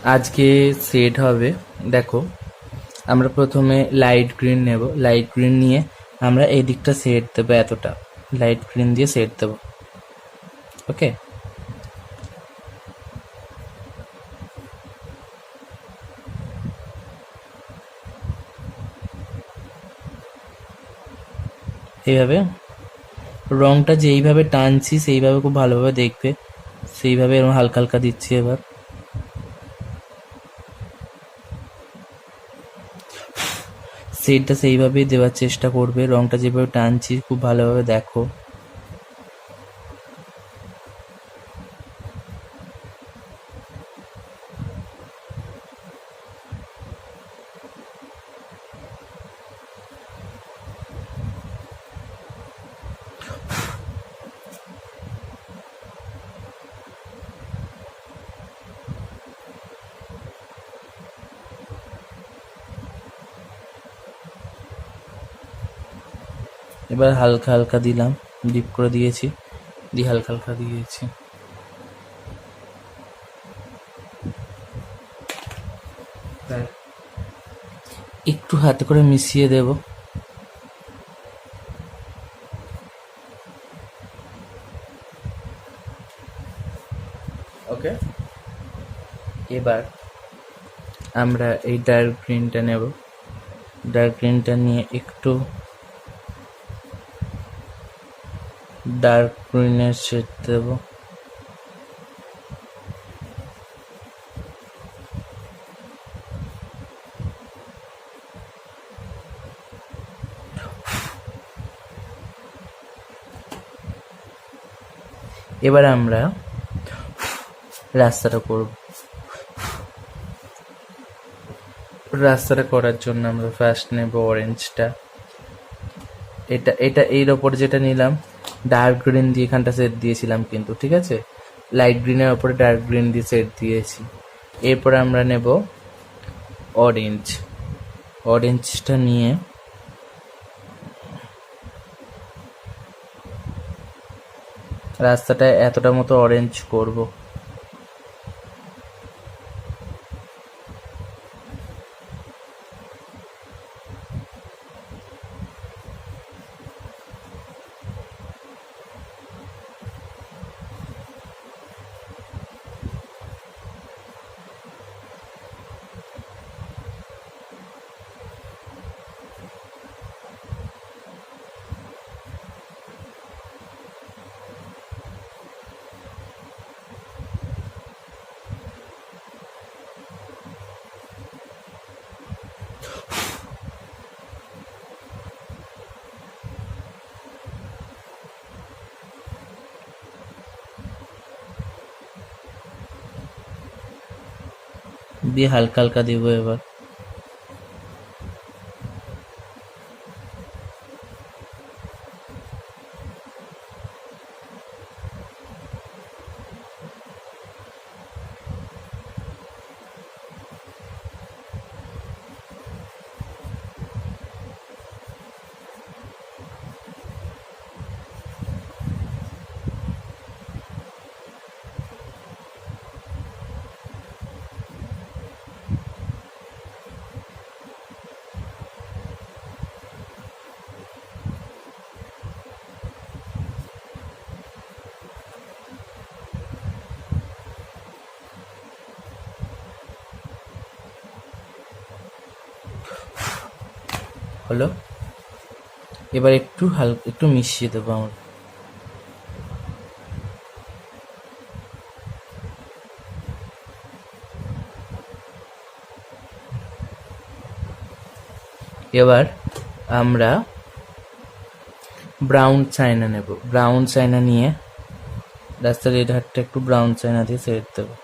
আজকে সেট হবে, দেখো আমরা প্রথমে লাইট গ্রিন নেব। লাইট গ্রিন নিয়ে আমরা এই দিকটা সেট দেবো, এতটা লাইট গ্রিন দিয়ে সেট দেবো। ওকে, এইভাবে রংটা যেইভাবে টানছি সেইভাবে খুব ভালোভাবে দেখবে, সেইভাবে এরকম হালকা হালকা দিচ্ছি। এবার সেটটা সেইভাবেই দেওয়ার চেষ্টা করবে, রংটা যেভাবে টানছি খুব ভালোভাবে দেখো। এবার হালকা হালকা দিলাম, ডিপ করে দিয়েছি, দিয়ে হালকা হালকা দিয়েছি। একটু হাতে করে মিশিয়ে দেব। ওকে, এবার আমরা এই ডার্ক গ্রিনটা নেব। ডার্ক গ্রিনটা নিয়ে একটু ডার্ক গ্রিনের শেড দেব। এবার আমরা রাস্তাটা করব। রাস্তাটা করার জন্য আমরা ফার্স্ট নেব অরেঞ্জটা। এটা এটা এর ওপর যেটা নিলাম ডার্ক গ্রিন দিয়ে এখানটা সেট দিয়েছিলাম, কিন্তু ঠিক আছে, লাইট গ্রিনের ওপরে ডার্ক গ্রিন দিয়ে সেট দিয়েছি। এরপর আমরা নেব অরেঞ্জ। অরেঞ্জটা নিয়ে রাস্তাটা এতটা মতো অরেঞ্জ করব। দিয়ে হালকা হালকা দিব। এবার হলো, এবার একটু হালকা একটু মিশিয়ে দেবো আমরা। এবার আমরা ব্রাউন চায়না নেব। ব্রাউন চায়না নিয়ে রাস্তার এই ধারটা একটু ব্রাউন চায়না দিয়ে সেট দেবো।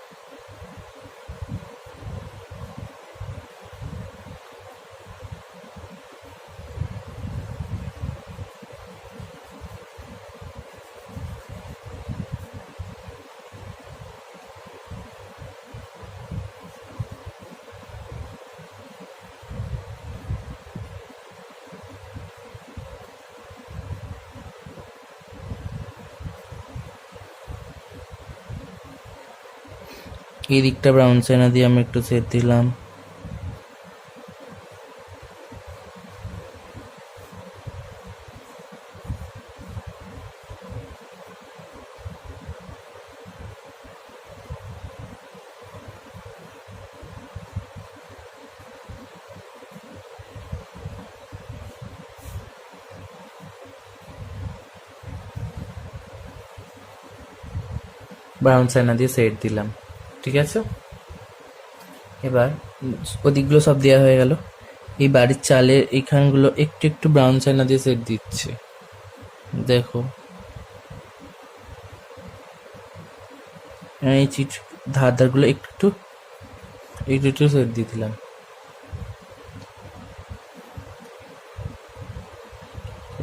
এই দিকটা ব্রাউন চায়না দিয়ে আমি একটু সেট দিলাম। ব্রাউন চায়না দিয়ে সেট দিলাম, ঠিক আছে। এবার ওদিকগুলো সব দেওয়া হয়ে গেল। এই বাড়ির চালের এইখানগুলো একটু একটু ব্রাউন চায়না দিয়ে সেট দিচ্ছে, দেখো। এই চিট ধারগুলো একটু একটু একটু সেট দিয়ে দিলাম।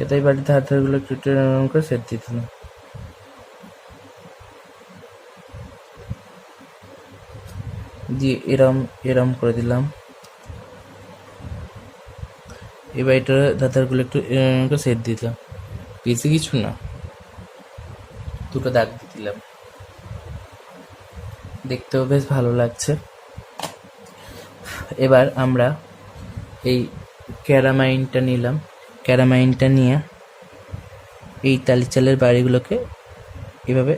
এটাই বাড়ির ধারগুলো একটু একটু এরকম করে সেট দিয়ে দিলাম। দিয়ে এরম এরম করে দিলাম। এবার এটা ধারগুলো একটু এরকম করে সেট দিয়ে দিলাম, বেশি কিছু না, দুটো দাগ দিয়ে দিলাম, দেখতেও বেশ ভালো লাগছে। এবার আমরা এই ক্যারামাইনটা নিলাম, ক্যারামাইনটা নিয়ে এই টালি চালের বাড়িগুলোকে এভাবে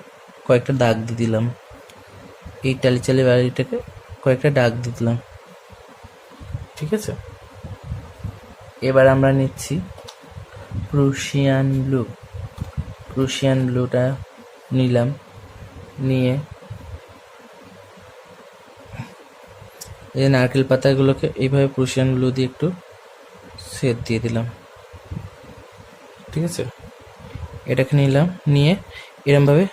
কয়েকটা দাগ দিয়ে দিলাম, এই টালি চালের বাড়িটাকে কয়েকটা দাগ দিয়ে দিলাম, ঠিক আছে। এবার আমরা নিচ্ছি প্রুশিয়ান ব্লু, প্রুশিয়ান ব্লুটা নিলাম, নিয়ে এই নারকেল পাতাগুলোকে এইভাবে প্রুশিয়ান ব্লু দিয়ে একটু সেট দিয়ে দিলাম, ঠিক আছে। এটাকে নিলাম, নিয়ে এরমভাবে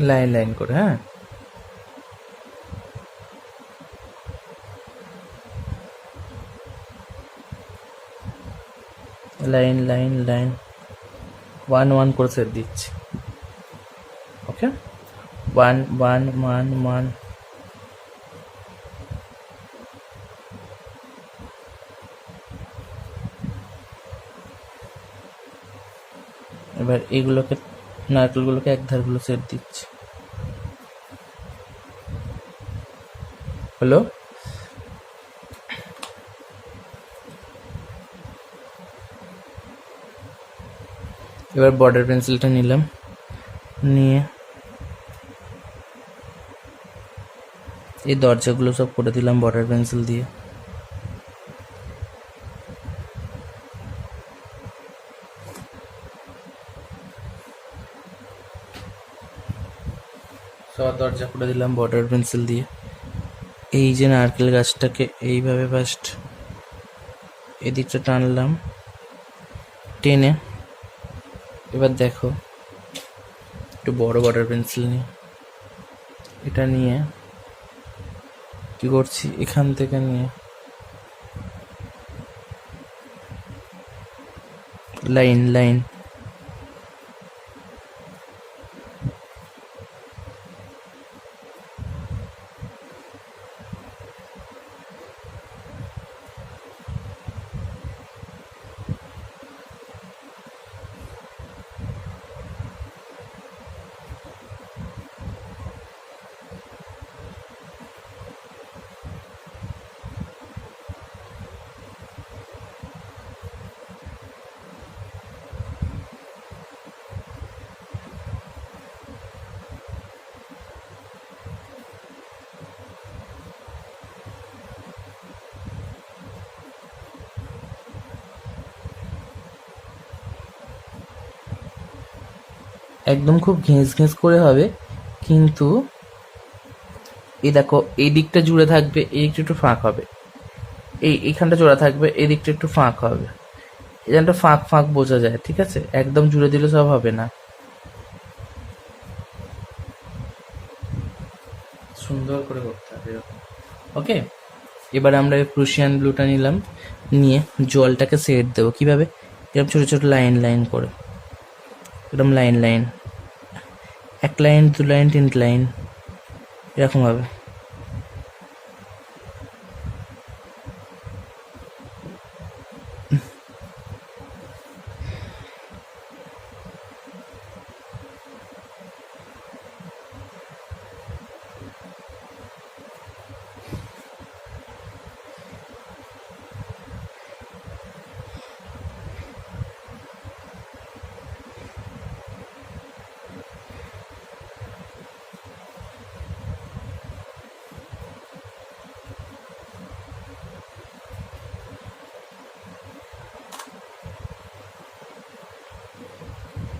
লাইন লাইন করে, হ্যাঁ, লাইন লাইন লাইন 1 1 করে সেট দিচ্ছি, ওকে। 1 1 1 1। এবার এইগুলোকে নারকেলগুলোকে এক ধারগুলো সেট দিচ্ছি, হলো। এবার বর্ডার পেন্সিলটা নিলাম, নিয়ে এই দরজাগুলো সব করে দিলাম বর্ডার পেন্সিল দিয়ে। সব দরজা করে দিলাম বর্ডার পেন্সিল দিয়ে। এই যে নারকেল গাছটাকে এইভাবে ফার্স্ট এদিকটা টানলাম, টেনে এবার দেখো একটু বড় বর্ডার পেন্সিল নিয়ে এটা নিয়ে কি করছি, এখান থেকে নিয়ে লাইন লাইন একদম খুব ঘেঁষ ঘেঁষ করে হবে, কিন্তু এই দেখো এই দিকটা জুড়ে থাকবে, এই দিকটা একটু ফাঁক হবে, এইখানটা জোড়া থাকবে, এই দিকটা একটু ফাঁক হবে, এখানটা ফাঁক ফাঁক বোঝা যায়, ঠিক আছে। একদম জুড়ে দিলে সব হবে না, সুন্দর করে করতে হবে এরকম, ওকে। এবার আমরা এই প্রুশিয়ান ব্লুটা নিলাম, নিয়ে জলটাকে সেট দেবো কিভাবে, এরকম ছোট ছোট লাইন লাইন করে, এরকম line line, 1 line 2 line 3 line এরকম ভাবে।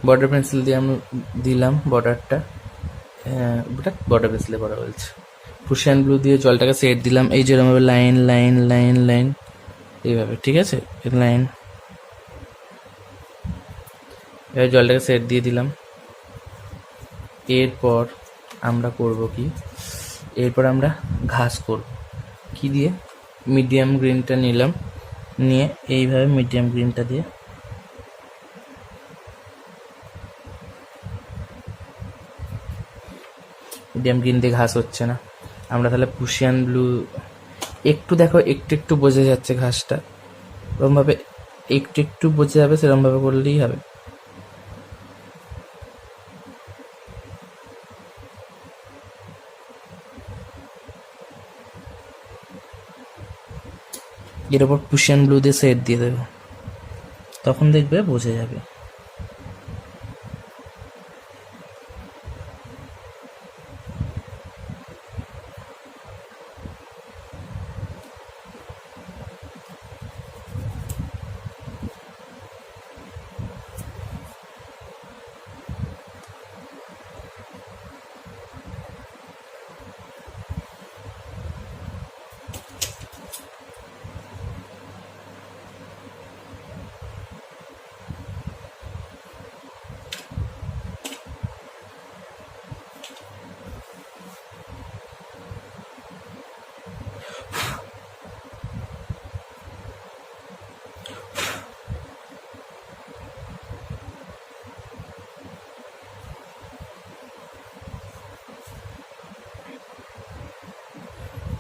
বর্ডার পেন্সিল দিয়ে আমি দিলাম বর্ডারটা, বর্ডার পেন্সিলে বড় বলছে, প্রুশিয়ান ব্লু দিয়ে জলটাকে সেট দিলাম, এই যেরকম ভাবে লাইন লাইন লাইন লাইন এইভাবে, ঠিক আছে, লাইন। এবার জলটাকে সেট দিয়ে দিলাম। এরপর আমরা করব কি, এরপর আমরা ঘাস করব কি দিয়ে, মিডিয়াম গ্রিনটা নিলাম, নিয়ে এইভাবে মিডিয়াম গ্রিনটা দিয়ে মিডিয়াম গ্রিন দিয়ে ঘাস হচ্ছে না, আমরা তাহলে প্রুশিয়ান ব্লু, একটু দেখো একটু একটু বোঝা যাচ্ছে ঘাসটা, ওরকমভাবে একটু একটু বোঝা যাবে, সেরকমভাবে করলেই হবে। এর ওপর প্রুশিয়ান ব্লু দিয়ে সেট দিয়ে দেবো, তখন দেখবে বোঝা যাবে।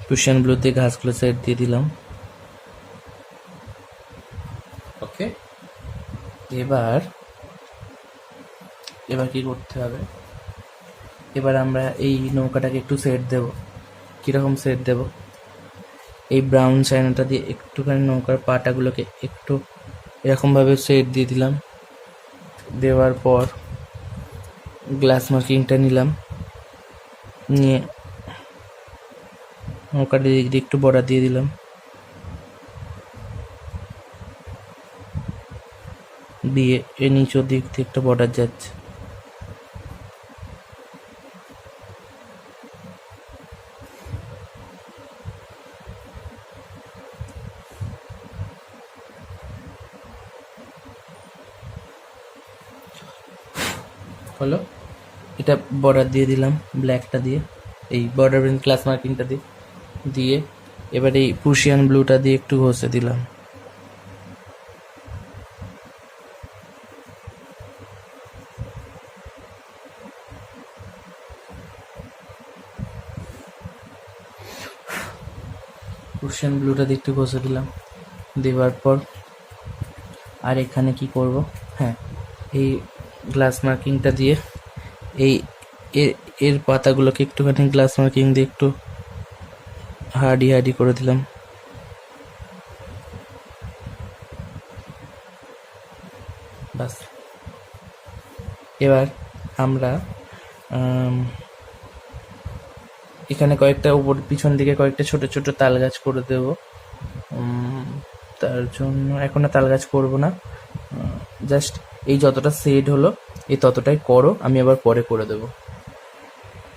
প্রুশিয়ান ব্লু দিয়ে ঘাসগুলো সেট দিয়ে দিলাম। ওকে, এবার এবার কি করতে হবে, এবার আমরা এই নৌকাটাকে একটু সেট দেব। কিরকম সেট দেব, এই ব্রাউন চাইনাটা দিয়ে একটুখানি নৌকার পাটাগুলোকে একটু এরকমভাবে সেট দিয়ে দিলাম। দেওয়ার পর গ্লাস মার্কিংটা নিলাম, নিয়ে নৌকাটা দিক দিয়ে একটু বর্ডার দিয়ে দিলাম, দিয়ে এর নিচের দিক থেকে একটা বর্ডার যাচ্ছে। হলো, এটা বর্ডার দিয়ে দিলাম ব্ল্যাকটা দিয়ে, এই বর্ডার ক্লাস মার্কিংটা দিয়ে দিয়ে এবার এই প্রুশিয়ান ব্লুটা দিয়ে একটু ঘষে দিলাম। প্রুশিয়ান ব্লুটা দিয়ে একটু ঘষে দিলাম, দেওয়ার পর আর এখানে কি করব, হ্যাঁ, এই গ্লাস মার্কিংটা দিয়ে এই এর পাতাগুলোকে একটুখানি গ্লাস মার্কিং দিয়ে একটু হার্ডি হার্ডি করে দিলাম। বাস, এবার আমরা এখানে কয়েকটা উপর পিছন দিকে কয়েকটা ছোট ছোট তাল গাছ করে দেব। তার জন্য এখন আর তাল গাছ করবো না, জাস্ট এই যতটা শেড হলো এই ততটাই করো, আমি আবার পরে করে দেবো।